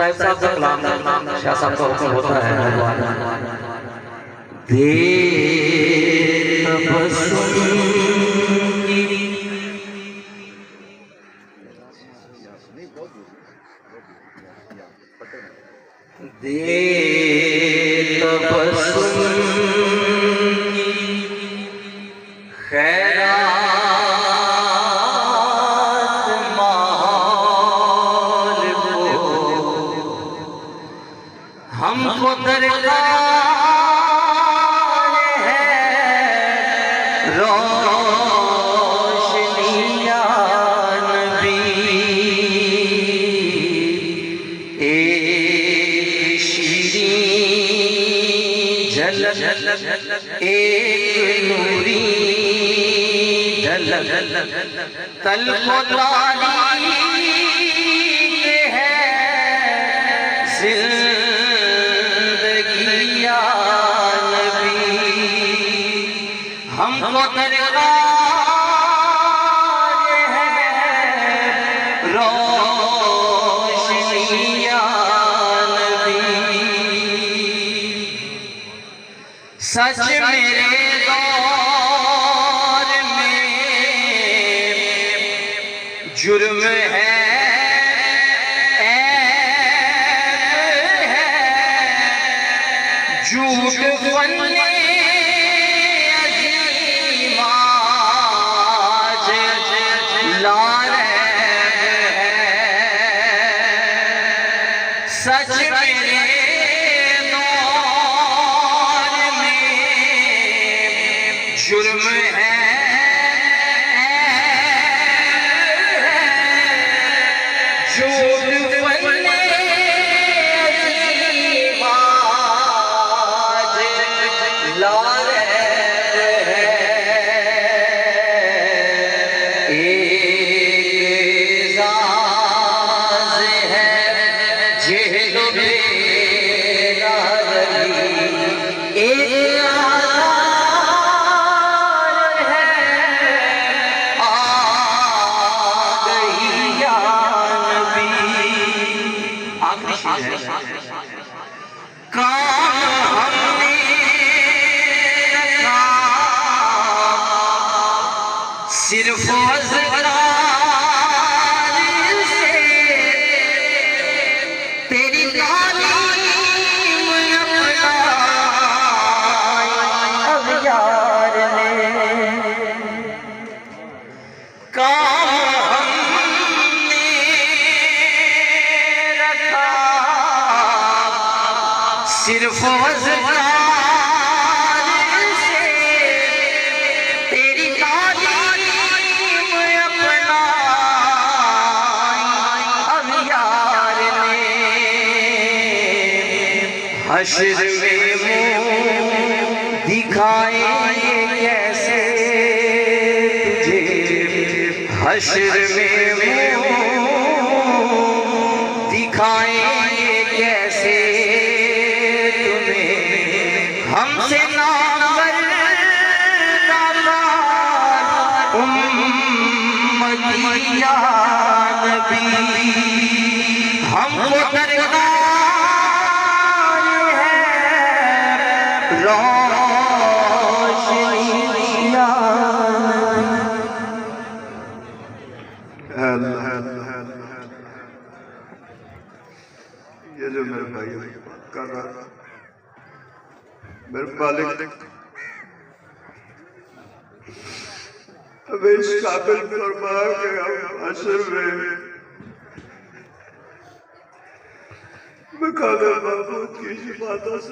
साहिब साहब का कलाम शाह साहब का हुक्म होता है दे तबस्सुम दे तबस्सुम खैरात माल को हमको दरकार है रोशनिया नबी एक शीरीं झलक एक नूरी झलक तल्को तारीख है जिंदगी या नबी हमको दरकार है रोशनी या नबी सच मेरे दौर में जुर्म है झूठ फन्ने अज़ीमाज लार है सच मेरे दौर में जुर्म है झूठ फन्ने काम हमने रखा सिर्फ अज़कार से तेरी तालीम अपनाई अब यार ने काम सिर्फ अज़कार से तेरी तालीम अपनाई अब यार ने हश्र में मुँह दिखाएंगे कैसे तुझे हश्र में मुँह दिखाएंगे कैसे हमसे नामर्दार उम्मती या नबी हमको दरकार है रोशनी या ये जो मेरे भाई कर रहा था मेरे मालिक हमें इस काबिल फरमाया कि हम हश्र में मकाम महमूद की इबादत